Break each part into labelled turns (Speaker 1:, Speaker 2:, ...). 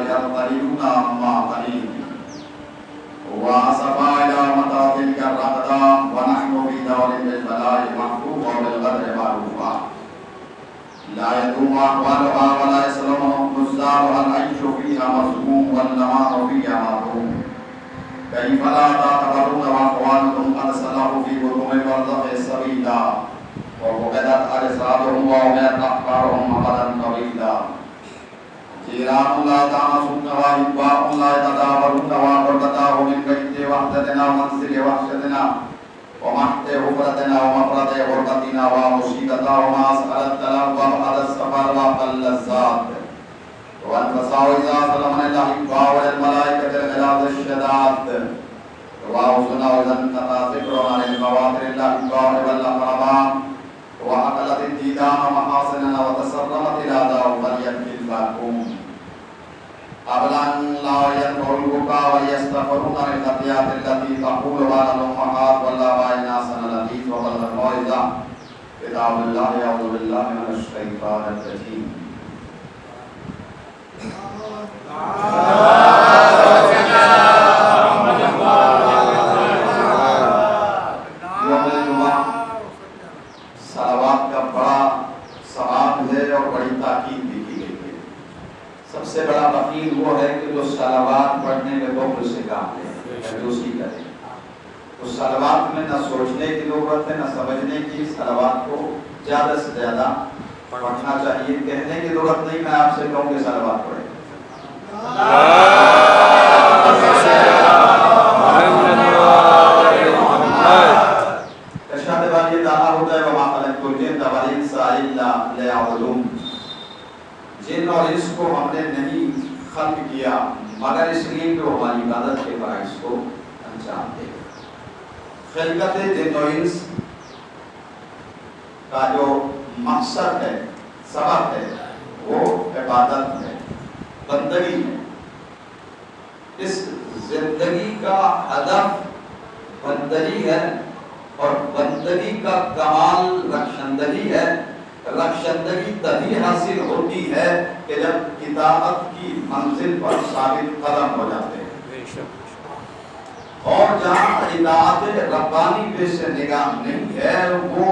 Speaker 1: يرتلون أما قليل وأسفا إلى متى تلك الرغدة ونحن في دور بالبلاء محفوظ وبالقدر معروفا لا يدوم أحوالها ولا يسلم نزارها العيش فيها مذموم والنمار فيها مرحوم كيف لا تعتبرون وأخوانكم قد سلكوا في بطون البرزخ سبيلا وفقدت أجسادهم وأميت أحبارهم أبدا طويلا جيران لا يتعاصون وأحباء لا يتدابرون وغربتاه من بيت وحدتنا ومنزل وحشتنا ومحت غفرتنا ومفرد غربتنا ومصيبتنا وما أسأل التلف وأبعد السفر وأقل الزاد وأنفسه إذا سلمنا الأحباء والملائكة الغلاظ الشداد وأوصنا إذا انتهى ذكرنا عن الخواطر الأحباء والأقرباء وأقلت الديدان محاسننا وتسرمت الأعداء فليبكي الباكون قبل أن لا ينفعوا البكاء ويستغفرون للخطيئات التي تقولها الأمهات والآباء ناسا اللطيف وبلغ الموعظة كتاب الله أعوذ بالله من الشيطان الرجيم صلوات کا بڑا ثواب ہے اور بڑی تاکید بھی کی گئی ہے. سب سے بڑا بخیل وہ ہے کہ جو صلوات پڑھنے میں بخل سے کام لے دوسری کرے. تو صلوات میں نہ سوچنے کی ضرورت ہے نہ سمجھنے کی. صلوات کو زیادہ سے زیادہ پڑھنا چاہیے. کہنے کی ضرورت نہیں, میں آپ سے کہوں کہ صلوات پڑھیں. ارشاد باری تعالیٰ ہوتا ہے وَمَا خَلَقْتُ الْجِنَّ وَالْإِنسَ إِلَّا لِيَعْبُدُونِ. جن اور انس کو ہم نے نہیں خلق کیا مگر اس لیے کہ وہ ہماری عبادت کے فرائض کو انجام دے. خلقت جن و انس کا جو مقصد ہے, سبب ہے, وہ عبادت ہے, بندگی ہے. اس زندگی کا ہدف بندگی ہے اور بندگی کا کمال رخشندگی ہے. رخشندگی تبھی حاصل ہوتی ہے کہ جب اطاعت کی منزل پر ثابت قدم ہو جاتے ہیں. اور جہاں اطاعت ربانی پہ سے نگاہ نہیں ہے وہ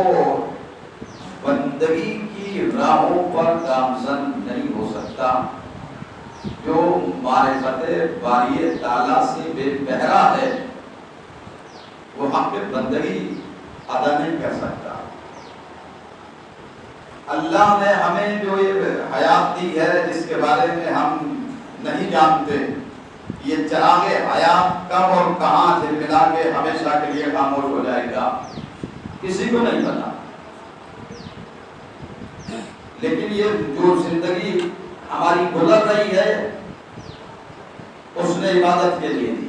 Speaker 1: بندگی کی راہوں پر گامزن نہیں ہو سکتا. جو معرفت باری تعالیٰ سے بے بہرا ہے وہ حق بندگی ادا نہیں کر سکتا. اللہ نے ہمیں جو یہ حیات دی ہے جس کے بارے میں ہم نہیں جانتے, یہ چراغ حیات کب اور کہاں جھلملا کے ہمیشہ کے لیے خاموش ہو جائے گا کسی کو نہیں پتا. لیکن یہ جو زندگی ہماری گزر رہی ہے اس نے عبادت کے لیے دی.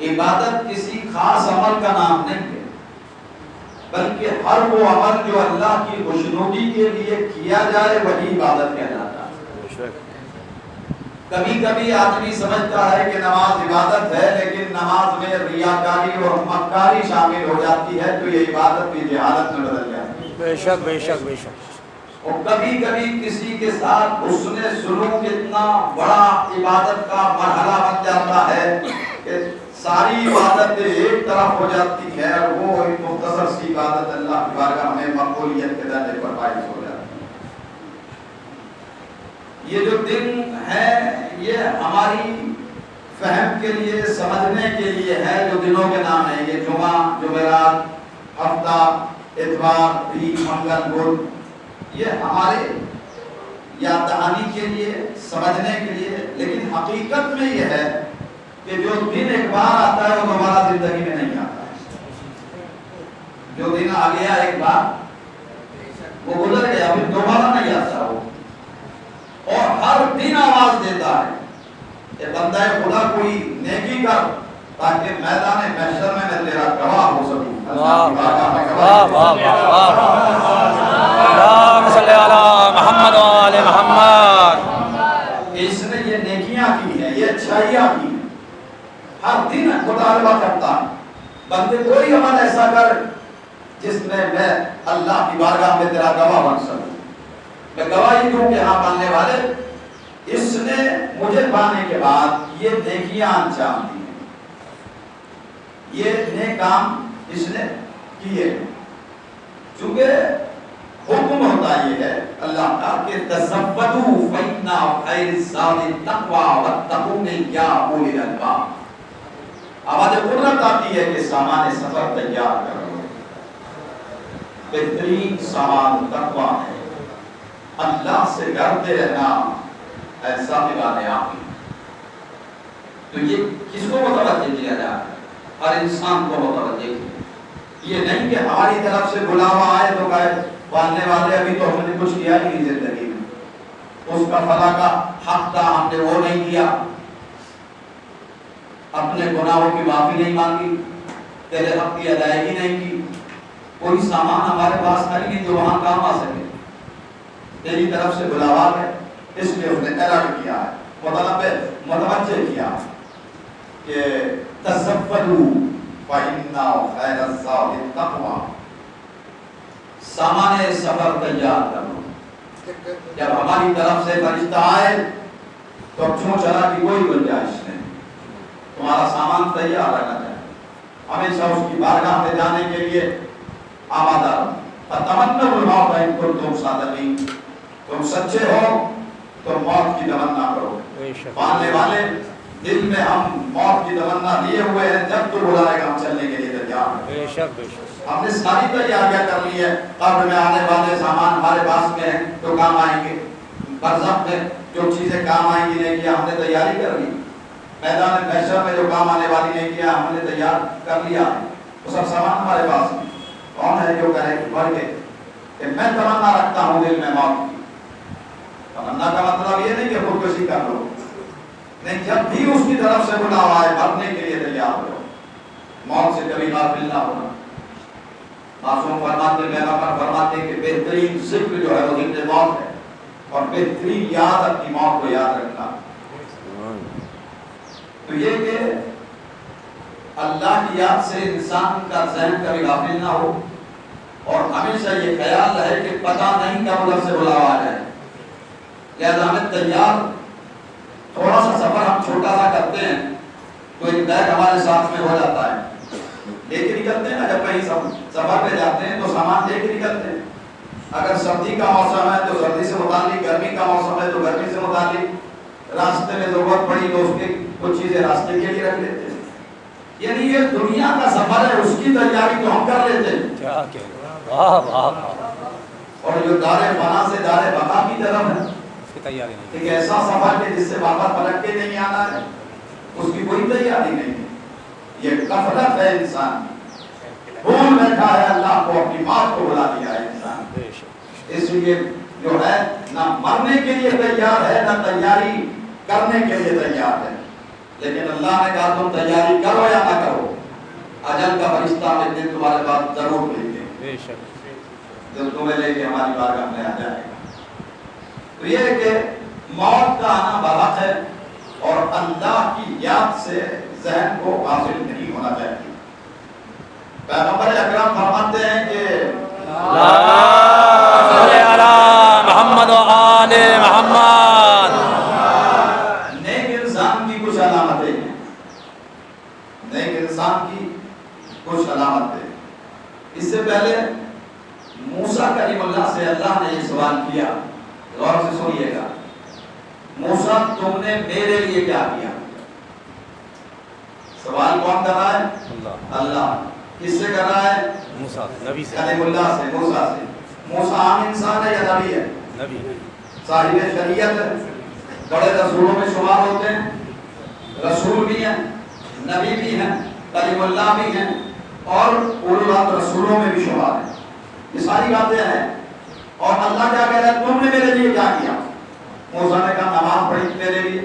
Speaker 1: عبادت کسی خاص عمل کا نام نہیں ہے بلکہ ہر وہ عمل جو اللہ کی خوشنودی کے لیے کیا جائے وہی عبادت کہلاتا ہے. کبھی کبھی آدمی سمجھتا ہے کہ نماز عبادت ہے لیکن نماز میں ریاکاری اور مکاری شامل ہو جاتی ہے تو یہ عبادت بھی جہالت میں بدل جاتی ہے.
Speaker 2: بے شک بے شک بے شک.
Speaker 1: اور کبھی کبھی کسی کے ساتھ حسن سلوک اتنا بڑا عبادت کا مرحلہ بن جاتا ہے کہ ساری عبادت ایک طرف ہو جاتی ہے اور وہ ایک مختصر سی عبادت اللہ کی بارگاہ میں مقبولیت کے درجے پر فائز ہو جاتی ہے. یہ جو دن ہے یہ ہماری فہم کے لیے, سمجھنے کے لیے ہے. جو دنوں کے نام ہیں یہ جمعہ, جمعرات, ہفتہ, اتوار, عید, منگل, بدھ, یہ ہمارے یاد دہانی کے لیے, سمجھنے کے لیے. لیکن حقیقت میں یہ ہے کہ جو دن ایک بار آتا ہے وہ دوبارہ زندگی میں نہیں آتا ہے. جو دن آ گیا ایک بار وہ گزر گیا, پھر دوبارہ نہیں آتا وہ. اور ہر دن آواز دیتا ہے کہ بندہ خدا کوئی نیکی کر تاکہ میدان محشر میں میں تیرا گواہ ہو سکوں.
Speaker 2: واہ واہ واہ واہ. اللہم صلی علی محمد و آل محمد.
Speaker 1: اس نے یہ نیکیاں کی ہیں, یہ اچھائیاں کی ہیں. ہر دن مطالبہ کرتا ہے بندے کوئی عمل ایسا کر جس میں میں اللہ کی بارگاہ میں تیرا گواہ بن سکوں. میں گواہی دوں کہ ہاں ماننے والے اس نے مجھے پانے کے بعد یہ نیکیاں انجام دی ہیں، یہ نیک کام اس نے کیے، چونکہ حکم ہوتا یہ ہے اللہ کا کہ تزودوا فإن خیر الزاد التقوی واتقون یا اولي الالباب۔ آواز قدرت آتی ہے کہ سامان سفر تیار کرو، بہترین سامان تقوی ہے، اللہ سے ڈرتے رہنا ایسا نگانے آپ۔ تو یہ کس کو متوجہ کیا جائے؟ ہر انسان کو متوجہ کیا، یہ نہیں کہ ہماری طرف سے بلاوا آئے تو کہے پالنے والے ابھی تو ہم نے کچھ کیا ہی نہیں زندگی میں، اس کا فلاں کا حق تھا ہم نے وہ نہیں کیا، اپنے گناہوں کی معافی نہیں مانگی، تیرے حق کی ادائیگی نہیں کی، کوئی سامان ہمارے پاس ہے نہیں جو وہاں کام آ سکے، تیری طرف سے بلاوا ہے، اس لیے اس نے الرٹ کیا ہے، متوجہ کیا کہ تزودوا فإن خیر الزاد التقوی، سامان سفر تیار کرو۔ جب ہماری طرف سے فرشتہ آئے تو چھو چلا کی کوئی گنجائش نہیں، تمہارا سامان تیار رہنا چاہیے، ہمیشہ اس کی بارگاہ میں جانے کے لیے آمادہ رہو۔ فتمنوا الموت ان کنتم صادقین، تم سچے ہو تو موت کی تمنا کرو۔ ماننے والے دل میں ہم موت کی تمنا لیے ہوئے ہیں، جب تو بلائے گا ہم چلنے کے لیے تیار ہیں۔
Speaker 2: بے شک بے شک
Speaker 1: ہم نے ساری تیاریاں کر لی ہے، قبر میں آنے والے سامان ہمارے پاس میں ہیں جو کام آئیں گے، برزخ میں جو چیزیں کام آئیں گی نہیں کیا ہم نے تیاری کر لی، میدان محشر میں جو کام آنے والی نہیں کیا ہم نے تیار کر لیا، وہ سب سامان ہمارے پاس میں۔ کون ہے جو کہے بڑھ کے کہ میں تمنا رکھتا ہوں دل میں موت کی؟ تمنا کا مطلب یہ نہیں کہ خودکشی کر لو، نہیں، جب بھی اس کی طرف سے بلاوا آئے مرنے کے لیے تیار ہو، موت سے کبھی غافل نہ ہونا۔ معصوم فرماتے، پیغمبر فرماتے کہ بہترین ذکر جو ہے وہ ذکر موت ہے، اور بہترین یاد اپنی موت کو یاد رکھنا۔ تو یہ کہ اللہ کی یاد سے انسان کا ذہن کبھی غافل نہ ہو، اور ہمیشہ یہ خیال رہے کہ پتہ نہیں کب ادھر سے بلاوا آ جائے، لہذا ہمیں تیار، تھوڑا سا سفر ہم چھوٹا سا کرتے ہیں تو ایک بیگ ہمارے ساتھ میں ہو جاتا ہے، لے کے نکلتے ہیں نا، جب کہیں سفر پہ جاتے ہیں تو سامان لے کے نکلتے ہیں، اگر سردی کا موسم ہے تو سردی سے متعلق، گرمی کا موسم ہے تو گرمی سے متعلق، راستے میں ضرورت پڑی تو اس کی کچھ چیزیں راستے کے لیے رکھ لیتے ہیں، یعنی یہ دنیا کا سفر ہے، اس کی تیاری تو ہم کر لیتے ہیں۔
Speaker 2: کیا کہ واہ واہ واہ،
Speaker 1: اور جو دار فنا سے دار بقا کی طرف ہے،
Speaker 2: اس کی تیاری نہیں،
Speaker 1: ایک ایسا سفر ہے جس سے واپس پلٹ کے نہیں آنا ہے، اس کی کوئی تیاری نہیں ہے، یہ غفلت ہے انسان کی، بھول بیٹھا ہے اللہ کو، اپنی موت کو بلا دیا ہے انسان، اس لیے جو ہے نہ مرنے کے لیے تیار ہے نہ تیاری کرنے کے لیے تیار ہے، لیکن اللہ نے کہا تم تیاری کرو یا نہ کرو، اجل کا فرشتہ ایک دن تمہارے پاس ضرور بھیجے، جب تمہیں لے کے ہماری بارگاہ میں آ جائے گا۔ تو یہ ہے کہ موت کا آنا برحق ہے، اور اللہ کی یاد سے ذہن کو غافل نہیں ہونا چاہیے۔ پیغمبر اکرم فرماتے ہیں کہ
Speaker 2: صلی علی محمد و آل محمد،
Speaker 1: نیک انسان کی کچھ علامتیں ہیں، نیک انسان کی کچھ علامتیں۔ اس سے پہلے موسیٰ کلیم اللہ سے اللہ نے یہ سوال کیا، غور سے سنیے گا، موسیٰ تم نے میرے لیے کیا کیا؟ سوال کون کر رہا ہے؟ اللہ۔ کس سے کر رہا ہے؟
Speaker 2: موسیٰ نبی سے،
Speaker 1: کلیم اللہ سے، موسیٰ سے۔ موسیٰ عام انسان ہے یا نبی ہے؟
Speaker 2: نبی،
Speaker 1: صاحب شریعت ہے، بڑے رسولوں میں شمار ہوتے ہیں، رسول بھی ہیں، نبی بھی ہیں، کلیم اللہ بھی ہیں، اور اولو العزم رسولوں میں بھی شمار ہیں، یہ ساری باتیں ہیں۔ اور اللہ کیا کہہ رہا ہے؟ تم نے میرے لیے کیا کیا؟ موسیٰ نے کہا نماز پڑھی تیرے لیے،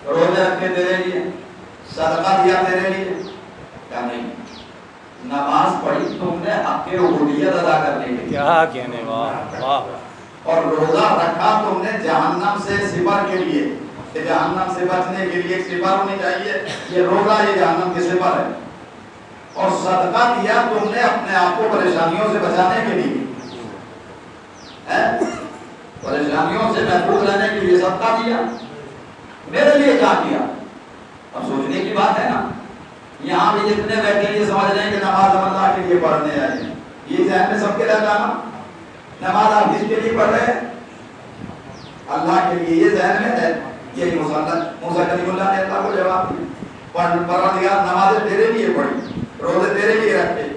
Speaker 1: روزے رکھے تیرے لیے، صدقہ دیا تیرے لیے، کیا نہیں؟ نماز پڑھی تم نے حق عبودیت ادا کرنے کے لیے،
Speaker 2: کیا کہنے، واہ واہ،
Speaker 1: اور روزہ رکھا تم نے جہنم سے سپر کے لیے، کہ جہنم سے بچنے کے لیے ایک سپر ہونی چاہیے، یہ روزہ یہ جہنم کے سپر ہے، اور صدقہ دیا تم نے اپنے آپ کو پریشانیوں سے بچانے کے لیے، پریشانی بدنامیوں سے محفوظ رہنے کے لیے صدقہ دیا، میرے لیے کیا کیا؟ اب سوچنے کی بات ہے نا. یہاں بھی جتنے بیٹھے یہ سمجھ رہے ہیں کہ نماز ہم اللہ کے لیے پڑھنے آئے ہیں، یہ ذہن میں سب کے رہتا نا. نماز آپ کس کے لیے پڑھ رہے ہیں؟ اللہ کے لیے. یہ ذہن میں ہے. یہی موسیٰ کلیم اللہ نے اللہ کو جواب دیا، پروردگار نمازیں تیرے لیے پڑھی، روزے تیرے لیے رکھے،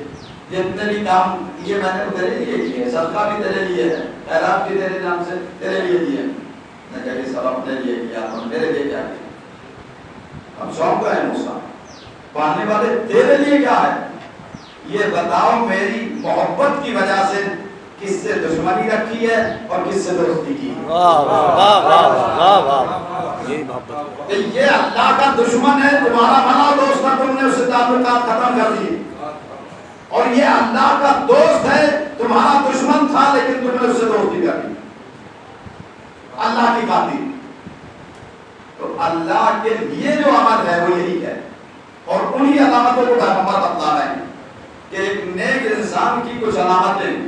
Speaker 1: جتنے بھی کام یہ میں نے تیرے لیے کیے، صدقہ بھی تیرے لیے ہے، خیرات بھی تیرے نام سے تیرے لیے دیے. میں کہا سب اپنے لیے کیا تو میرے لیے کیا کیا؟ اب شوق ہے موسیٰ پڑھنے والے تیرے لیے کیا ہے یہ بتاؤ. میری محبت کی وجہ سے کس سے دشمنی رکھی ہے اور کس سے دوستی کی ہے؟
Speaker 2: واہ واہ واہ واہ. یہی محبت.
Speaker 1: یہ اللہ کا دشمن ہے، تمہارا بنا دوست تھا، تم نے اس سے تعلقات ختم کر دیے. اور یہ اللہ کا دوست ہے، تمہارا دشمن تھا لیکن تم نے اس سے دوستی کر دی اللہ کی خاطر. تو اللہ کے لیے جو عمل ہے وہ یہی ہے. اور انہی علامتوں کو پیغمبر بتلا رہے ہیں کہ ایک نیک انسان کی کچھ علامتیں.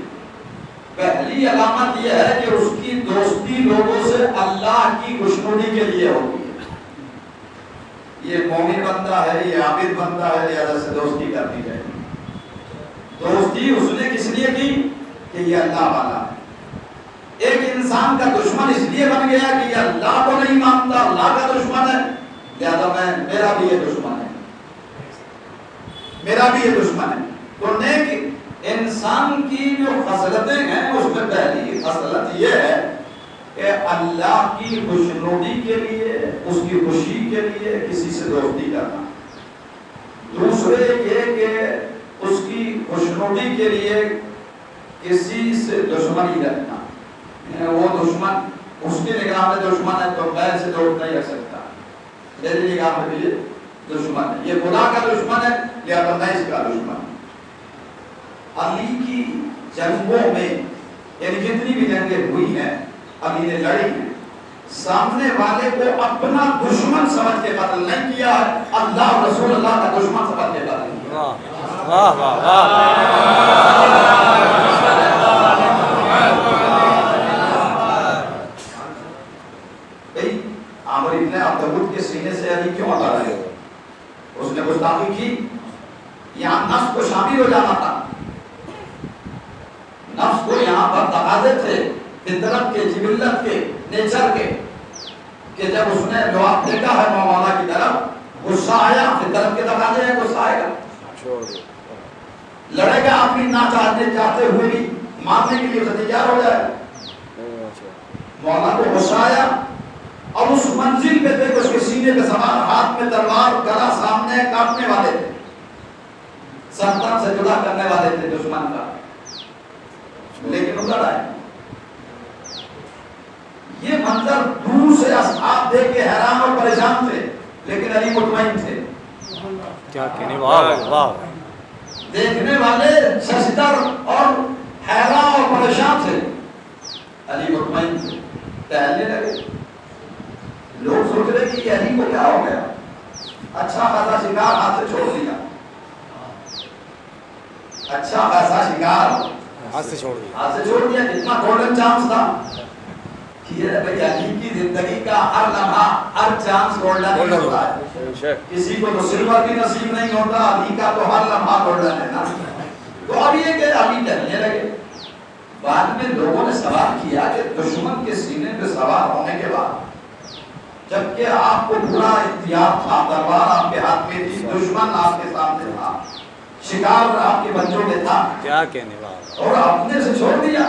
Speaker 1: پہلی علامت یہ ہے کہ اس کی دوستی لوگوں سے اللہ کی خوشنودی کے لیے ہوتی ہے. یہ مومن بندہ ہے، یہ عابد بندہ ہے، لہذا سے دوستی کرنی چاہیے. دوستی اس نے کس لیے کی کہ یہ اللہ والا ہے. ایک انسان کا دشمن اس لیے بن گیا کہ یہ اللہ کو نہیں مانتا، اللہ کا دشمن ہے، لہذا میرا بھی یہ دشمن ہے، میرا بھی یہ دشمن ہے. تو نیک انسان کی جو خصلتیں ہیں اس میں پہلی خصلت یہ ہے کہ اللہ کی خوشنودی کے لیے، اس کی خوشی کے لیے کسی سے دوستی کرنا. دوسرے یہ کہ اس کی خوشنودی کے لیے کسی سے دشمنی رکھنا. وہ دشمن اس کی نگاہ میں دشمن ہے تو میں سے دوست نہیں رکھ سکتا، میری نگاہ میں بھی یہ دشمن ہے. یہ خدا کا دشمن ہے لہذا میں اس کا دشمن ہوں. علی کی جنگوں میں یعنی جتنی بھی جنگیں ہوئی ہیں علی نے لڑی ہیں، سامنے والے کو اپنا دشمن سمجھ کے قتل نہیں کیا ہے، اللہ اور رسول اللہ کا دشمن سمجھ کے قتل کیا.
Speaker 2: واہ واہ واہ.
Speaker 1: عامر ابن عبدالود کے سینے سے علی کیوں ہٹا رہے ہو؟ اس نے گستاخی کی. یہاں نفس کو شامل ہو جانا تھا، نفس کو یہاں پر تقاضے تھے فطرت کے، جبلت کے، نیچر کے، کہ جب اس نے جواب دیکھا ہے مولا کی طرف غصہ آیا. فطرت کے تقاضے ہیں، غصہ آئے گا، لڑے گا اپنی نہ چاہتے ہوئے بھی، مارنے کے لیے تیار ہو جائے. مولا کو غصہ آیا اور اس منزل پہ تھے کہ اس کے سینے پہ سوار، ہاتھ میں تلوار، گلا سامنے، کاٹنے والے تھے، سرطان سے جدا کرنے والے تھے دشمن کا، لیکن وہ لڑا ہے. یہ منظر دور سے اصحاب دیکھ کے حیران اور پریشان تھے، لیکن علی مطمئن تھے.
Speaker 2: کیا کہنے. واہ واہ.
Speaker 1: دیکھنے والے ششدر اور حیران اور پریشان تھے، علی مطمئن تھے. ٹہلنے لگے. لوگ سوچ رہے کہ یہ علی کو کیا ہو گیا، اچھا خاصا شکار ہاتھ سے چھوڑ دیا، اچھا خاصا شکار
Speaker 2: ہاتھ سے چھوڑ
Speaker 1: دیا. کتنا گولڈن چانس تھا. بھائی علی کی زندگی کا ہر لمحہ، ہر چانس گولڈن ہی ہوتا ہے. کسی کو تو سلور بھی نصیب نہیں ہوتا، علی کا تو ہر لمحہ گولڈن ہے نا. تو اب یہ کہ علی ٹہلنے لگے. بعد میں لوگوں نے سوال کیا کہ دشمن کے سینے پہ سوار ہونے کے بعد، جبکہ آپ کو پورا اختیار تھا، تلوار آپ کے ہاتھ میں تھی، دشمن آپ کے سامنے تھا، شکار آپ کے بچوں میں تھا،
Speaker 2: کیا کہنے والا،
Speaker 1: اور اپنے سے چھوڑ دیا.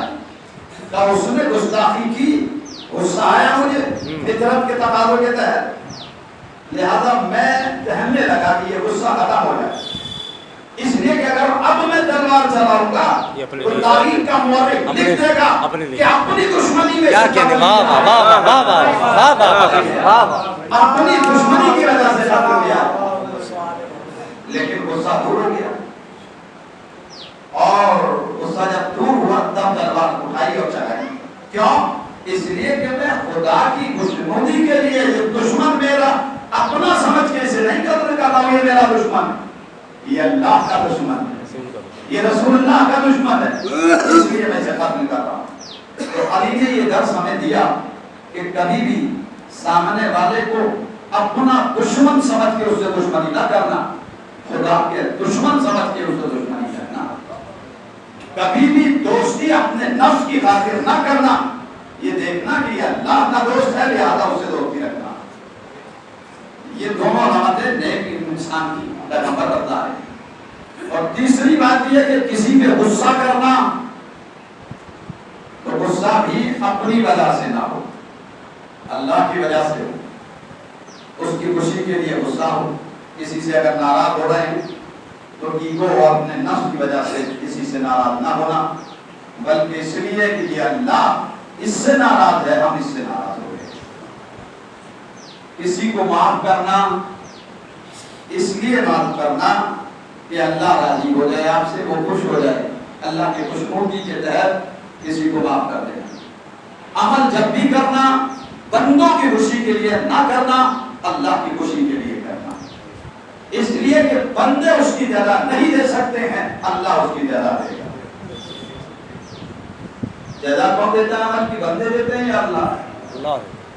Speaker 1: کہ اس نے گستاخی کی، غصہ آیا مجھے فطرت کے تقاضوں کے تحت، لہذا میں کہنے لگا کہ یہ غصہ ختم ہو جائے. اس لیے کہ اگر اب میں تلوار چلاؤں گا تو تاریخ کا مورخ لکھ دے گا کہ اپنی دشمنی میں
Speaker 2: کیا کہنے. واہ واہ واہ واہ واہ واہ واہ.
Speaker 1: اپنی دشمنی کی وجہ سے ختم کیا، لیکن غصہ دور ہو گیا. اور غصہ جب دور ہوا تب تلوار اٹھائی اور چلائی. کیوں؟ اس لیے کہ میں خدا کی خوشنودی کے لیے یہ دشمن میرا اپنا سمجھ کے اسے نہیں قتل کر رہا ہوں. یہ میرا دشمن ہے، یہ اللہ کا دشمن ہے، یہ رسول اللہ کا دشمن ہے، اس لیے میں اسے قتل کر رہا ہوں. تو علی نے یہ درس ہمیں دیا کہ کبھی بھی سامنے والے کو اپنا دشمن سمجھ کے اس سے دشمنی نہ کرنا، خدا کے دشمن سمجھ کے اس سے دشمنی کرنا، کبھی بھی دوستی اپنے نفس کی خاطر نہ کرنا، یہ دیکھنا کہ یہ اللہ کا دوست ہے لہذا اسے دوستی رکھنا۔ یہ دونوں علامتیں نیک انسان کی پیغمبر بتاتا ہے۔ اور تیسری بات یہ کہ کسی پہ غصہ کرنا تو غصہ بھی اپنی وجہ سے نہ ہو، اللہ کی وجہ سے ہو، اس کی خوشی کے لیے غصہ ہو۔ کسی سے اگر ناراض ہو رہے ہیں تو ایگو اور اپنے نفس کی وجہ سے کسی سے ناراض نہ ہونا، بلکہ اس لیے کہ یہ اللہ اس سے ناراض ہے، ہم اس سے ناراض ہو گئے۔ کسی کو معاف کرنا اس لیے معاف کرنا کہ اللہ راضی ہو جائے آپ سے، وہ خوش ہو جائے، اللہ کے خوشنودی کے تحت کسی کو معاف کر دینا۔ عمل جب بھی کرنا بندوں کی خوشی کے لیے نہ کرنا، اللہ کی خوشی کے لیے کرنا، اس لیے کہ بندے اس کی جگہ نہیں دے سکتے ہیں، اللہ اس کی جگہ دے گا۔ جزا کون دیتا ہے عمل کی؟ بندے دیتے ہیں یا اللہ؟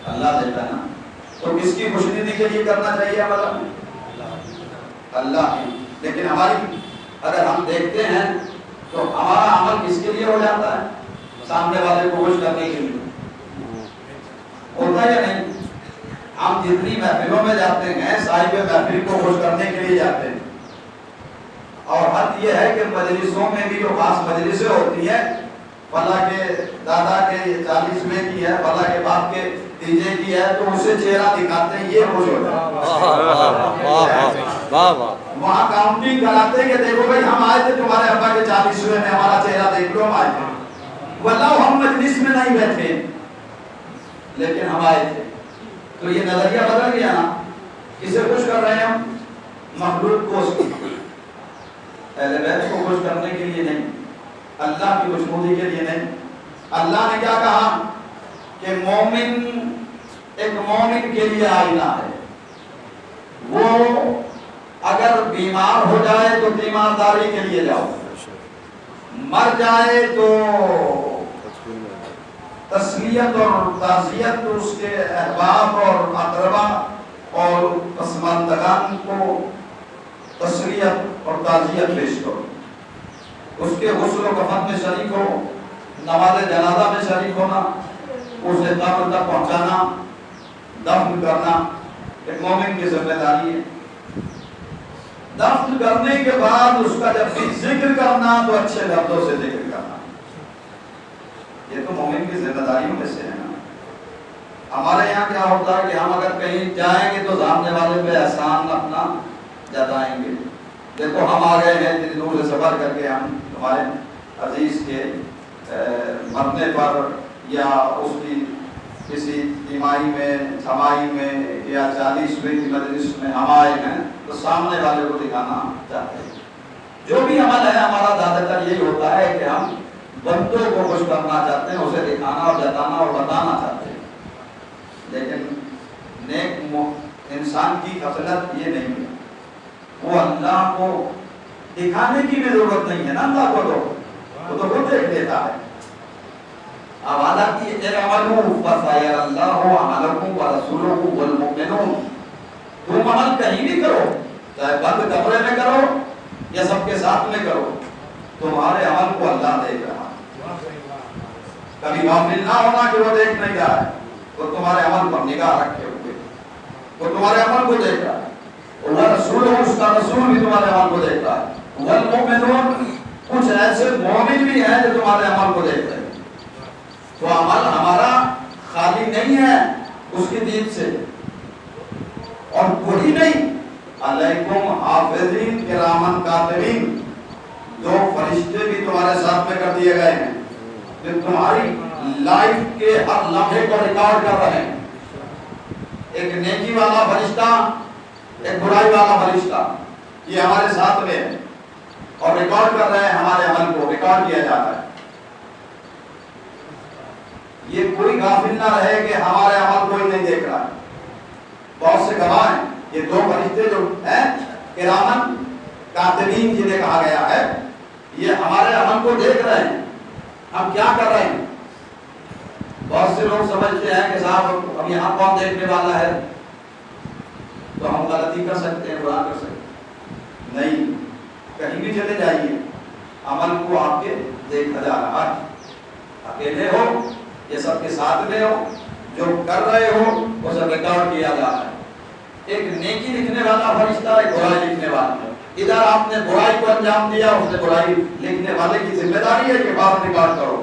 Speaker 1: اللہ دیتا ہے نا۔ تو کس کی خوشنودی کے لیے کرنا چاہیے عمل؟ اللہ کی۔ لیکن ہماری اگر ہم دیکھتے ہیں تو ہمارا عمل کس کے لیے ہو جاتا ہے؟ سامنے والے کو خوش کرنے کے لیے ہوتا ہے یا نہیں؟ ہم جتنی محفلوں میں جاتے ہیں صاحب محفل کو خوش کرنے کے لیے جاتے ہیں، اور حد یہ ہے کہ مجلسوں میں بھی جو خاص مجلسیں ہوتی ہیں، فلاں کے دادا کے 40ویں کی ہے، فلاں کے باپ کے تیجے کی ہے، تو اسے چہرہ دکھاتے ہیں، یہ خوش ہوتا ہے۔ وہاں کاؤنٹنگ کراتے ہیں کہ دیکھو بھائی ہم آئے تھے تمہارے ابا کے 40ویں میں، ہمارا چہرہ دیکھ لو، ہم آئے تھے، واللہ ہم مجلس میں نہیں بیٹھے لیکن ہم آئے تھے۔ تو یہ نظریہ بدل گیا نا، کسے خوش کر رہے ہیں ہم؟ مخلوق کو، اہل بیت کو خوش کرنے کے لیے نہیں، اللہ کی خوشنودی کے لیے نہیں۔ اللہ نے کیا کہا کہ مومن ایک مومن کے لیے آئینہ ہے، وہ اگر بیمار ہو جائے تو تیمارداری کے لیے جاؤ، مر جائے تو تسلیت اور تعزیت اس کے احباب اور اقربا اور پسماندگان کو تسلیت اور تعزیت پیش کرو، اس کے غسل و کفن میں شریک ہو، نماز جنازہ میں شریک ہونا، اسے قبر تک پہنچانا، دفن کرنا ایک مومن کی ذمہ داری ہے۔ دفن کرنے کے بعد اس کا جب بھی ذکر کرنا تو اچھے لفظوں سے ذکر کرنا، یہ تو مومن کی ذمہ داریوں میں سے ہے نا۔ ہمارے یہاں کیا ہوتا ہے کہ ہم اگر کہیں جائیں گے تو سامنے والے پہ احسان اپنا جتائیں گے، دیکھو ہم آ گئے ہیں اتنی دور سے سفر کر کے، ہم تمہارے عزیز کے مرنے پر یا اس کی کسی تیمائی میں، چھمائی میں یا 40ویں کی مجلس میں ہم آئے ہیں تو سامنے والے کو دکھانا چاہتے ہیں۔ جو بھی عمل ہے ہمارا زیادہ تر یہی ہوتا ہے کہ ہم بندوں کو خوش کرنا چاہتے ہیں، اسے دکھانا اور جتانا اور بتانا چاہتے ہیں، لیکن نیک انسان کی خصلت یہ نہیں ہے، وہ اللہ کو دکھانے کی بھی ضرورت نہیں ہے نا، اللہ کو وہ تو خود دیکھ لیتا ہے۔ اب اللہ کی اعملوا فسيرى الله عملكم ورسوله والمؤمنون، تم عمل کہیں بھی کرو، چاہے بند کمرے میں کرو یا سب کے ساتھ میں کرو، تمہارے عمل کو اللہ دیکھ رہا ہے۔ کبھی غافل نہ ہونا کہ وہ دیکھ نہیں رہا ہے، وہ تمہارے عمل پر نگاہ رکھے ہوئے، وہ تمہارے عمل کو دیکھ رہا ہے، اور رسول اس کا رسول بھی تمہارے عمل کو دیکھ رہا ہے۔ والمؤمنون، کچھ ایسے مومن بھی ہیں جو تمہارے عمل کو دیکھ رہے ہیں۔ تو عمل ہمارا خالی نہیں ہے اس کی دید سے، اور وہی نہیں، علیکم حافظین کرامن کاتبین، دو فرشتے بھی تمہارے ساتھ میں کر دیے گئے ہیں جو تمہاری لائف کے ہر لمحے کو ریکارڈ کر رہے ہیں۔ ایک نیکی والا فرشتہ، ایک برائی والا فرشتہ، یہ ہمارے ساتھ میں ہے اور ریکارڈ کر رہے ہیں، ہمارے عمل کو ریکارڈ کیا جاتا ہے۔ یہ کوئی غافل نہ رہے کہ ہمارے عمل کوئی نہیں دیکھ رہا ہے۔ بہت سے گواہ ہیں، یہ دو فرشتے جو ہیں کرامن کاتبین جنہیں کہا گیا ہے، یہ ہمارے عمل کو دیکھ رہے ہیں، ہم کیا کر رہے ہیں۔ بہت سے لوگ سمجھتے ہیں کہ صاحب اب یہاں کون دیکھنے والا ہے تو ہم غلطی کر سکتے ہیں، گناہ کر سکتے ہیں. نہیں، کہیں بھی چلے جائیے عمل کو آپ کے دیکھا جا رہا ہے. اکیلے ہو یا سب کے ساتھ میں ہو، جو کر رہے ہو وہ سب ریکارڈ کیا جا رہا ہے. ایک نیکی لکھنے والا فرشتہ، ایک برائی لکھنے والا. ادھر آپ نے برائی کو انجام دیا، اس نے برائی لکھنے والے کی ذمہ داری ہے کہ بعد ریکارڈ کرو.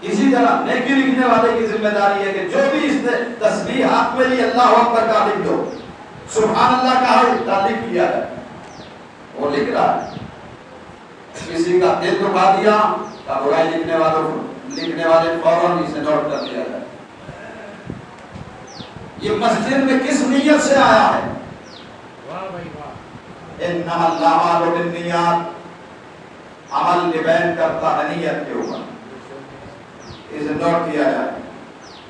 Speaker 1: اسی طرح نیکی لکھنے والے کی ذمہ داری ہے کہ جو بھی اس نے تسبیح ہاتھ میں لی اللہ اکبر کا لکھ دو، سبحان اللہ کا لکھ لیا ہے، وہ لکھ رہا ہے. کسی کا دل دکھا دیا تو برائی لکھنے والے فوراً اسے نوٹ کر دیا جائے. یہ مسجد میں کس نیت سے آیا ہے؟ انما الاعمال بالنیات، عمل ڈیپینڈ کرتا ہے نیت کے اوپر. اسے نوٹ کیا جائے.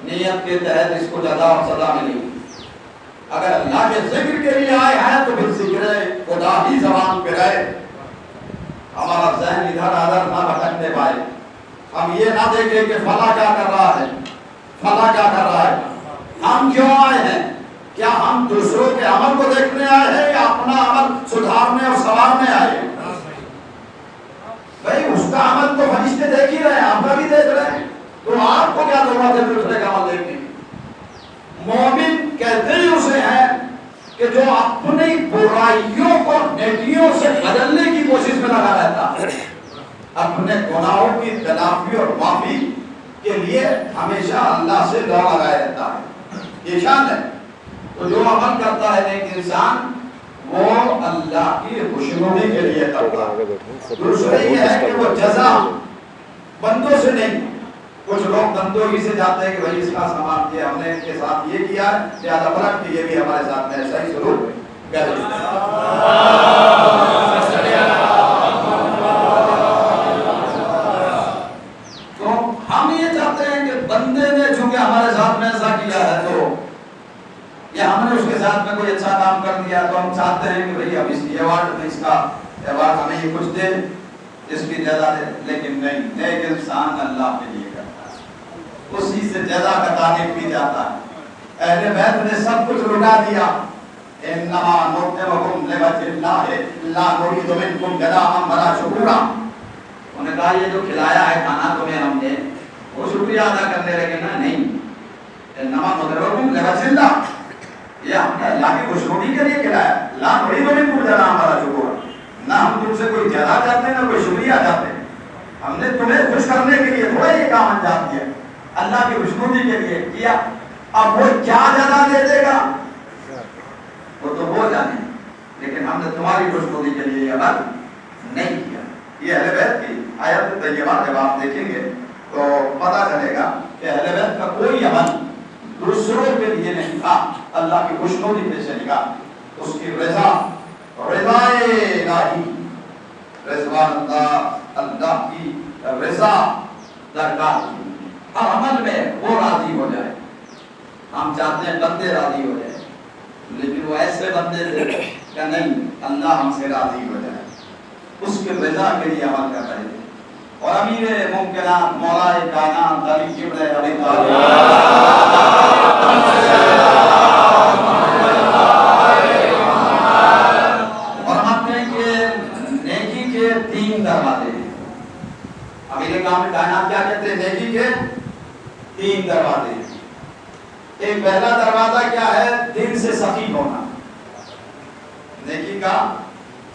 Speaker 1: نیت کے تحت اس کو جزا اور سزا ملی. اگر اللہ کے ذکر کے لیے آئے ہیں تو پھر ذکر خدا ہی زبان پہ رہے، ہمارا ذہن ادھر ادھر نہ بھٹکنے پائے. ہم یہ نہ دیکھیں کہ فلاں کیا کر رہا ہے، فلاں کیا کر رہا ہے. ہم کیوں آئے ہیں؟ کیا ہم دوسروں کے عمل کو دیکھنے آئے ہیں یا اپنا عمل سدھارنے اور سنوارنے آئے ہیں؟ بھائی اس کا عمل تو فرشتے دیکھ ہی رہے ہیں، آپ کا بھی دیکھ رہے ہیں، تو آپ کو کیا ضرورت ہے دوسرے کا عمل دیکھنے کی؟ مومن کہتے ہی اسے ہیں کہ جو اپنی برائیوں کو نیکیوں سے بدلنے کی کوشش میں لگا رہتا ہے، اپنے گناہوں کی تلافی اور معافی کے لیے ہمیشہ اللہ سے دعا لگائے رہتا ہے. یہ شان ہے. تو جو عمل کرتا ہے نیک انسان وہ اللہ کی خوشنودی کے لیے کرتا ہے. دوسرے یہ ہے کہ وہ جزا بندوں سے نہیں. کچھ لوگ بندوں ہی سے جاتے ہیں کہ بھائی اس کا سامان کیا ہم نے ان کے ساتھ یہ کیا ہے زیادہ فرق کہ یہ بھی ہمارے ساتھ میں ایسا ہی سلوک کرے. تو ہم یہ چاہتے ہیں کہ بندے نے چونکہ ہمارے ساتھ میں ایسا کیا ہے تو یا ہم نے اس کے ساتھ میں کوئی اچھا کام کر دیا تو ہم چاہتے ہیں کہ بھئی اب اس کی ایوارڈ میں اس کا ایوارڈ ہمیں یہ کچھ دے، اس کی جزا دے. لیکن نہیں، نیک انسان اللہ کے لیے کرتا ہے، اسی سے جزا کا تعلق بھی جاتا ہے. اہل بیت نے سب کچھ لٹا دیا. انما نطعمکم لوجه اللہ لا نريد منکم جزاء ولا شکورا. انہوں نے کہا یہ جو کھلایا ہے کھانا تمہیں ہم نے وہ شکریہ ادا کرنے لگے نا، نہیں. انما نطعمکم لوجه اللہ، یہ ہم نے اللہ کی خوشنودی کے لیے کھلایا. لا نريد منکم جزاء ولا شکورا، نہ ہم تم سے کوئی جزا چاہتے ہیں نہ کوئی شکریہ چاہتے ہیں. ہم نے تمہیں خوش کرنے کے لیے تھوڑا یہ کام انجام دیا، اللہ کی خوشنودی کے لیے کیا. اب وہ کیا جزا دے دے گا وہ تو وہ جانے، لیکن ہم نے تمہاری خوشنودی کے لیے یہ عمل نہیں کیا. یہ اہل بیت کی آیت طیبہ جب آپ دیکھیں گے تو پتہ چلے گا کہ اہل بیت کا کوئی عمل دوسروں کے لیے نہیں تھا، اللہ کی خوشنودی پہ سے نکلا. اس کی رضا، رضائے الہی، رضوان اللہ کی رضا درکار کی. ہر عمل میں وہ راضی ہو جائے. ہم چاہتے ہیں بندے راضی ہو جائے، لیکن وہ ایسے بندے سے کہ نہیں اللہ ہم سے راضی ہو جائے، اس کے رضا کے لیے عمل کر رہے تھے. اور امیر ممکنات مولا کائنات علی ابن ابی طالب فرماتے ہیں کہ نیکی کے 3 دروازے ہیں. امیر کائنات کیا کہتے ہیں؟ نیکی کے 3 دروازے ہیں. ایک پہلا دروازہ کیا ہے؟ دل سے سخی ہونا. نیکی کا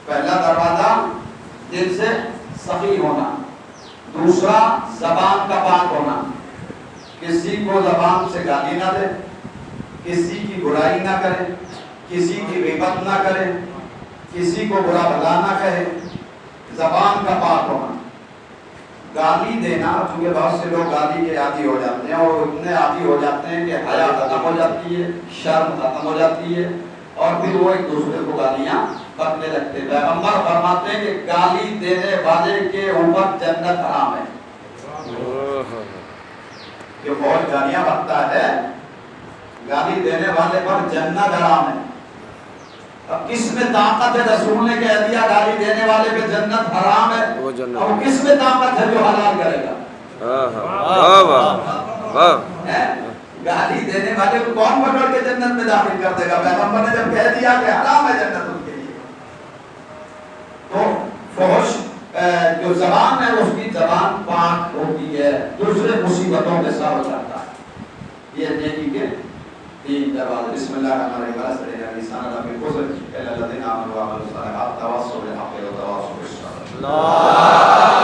Speaker 1: پہلا دروازہ دل سے سخی ہونا. دوسرا زبان کا پاک ہونا، کسی کو زبان سے گالی نہ دے، کسی کی برائی نہ کرے، کسی کی غیبت نہ کرے، کسی کو برا بھلا نہ کہے. زبان کا پاک ہونا. گالی دینا، چونکہ بہت سے لوگ گالی کے عادی ہو جاتے ہیں اور اتنے عادی ہو جاتے ہیں کہ حیا ختم ہو جاتی ہے، شرم ختم ہو جاتی ہے اور پھر وہ ایک دوسرے کو گالیاں بکنے لگتے ہیں. پیغمبر فرماتے ہیں کہ گالی دینے والے کے اوپر جنت حرام ہے. کہ بہت گالیاں بکتا ہے، گالی دینے والے پر جنت حرام ہے. اب کس میں طاقت ہے؟ رسول نے کہہ دیا گالی دینے والے پہ جنت حرام ہے، اور کس میں طاقت ہے جو حلال کرے گا؟ گالی دینے والے کو کون پکڑ کے جنت میں داخل کر دے گا؟ پیغمبر نے جب کہہ دیا کہ حرام ہے جنت ان کے لیے. تو فحش جو زبان ہے اس کی زبان پاک ہوتی ہے، دوسرے مصیبتوں میں صبر کرتا ہے. یہ نیکی کے تین دروازے. بسم اللہ الرحمن الرحیم. ورسلنا لسانا فی الرسل الا الذين امنوا وعملوا الصالحات تواصوا بالحق وتواصوا بالصبر.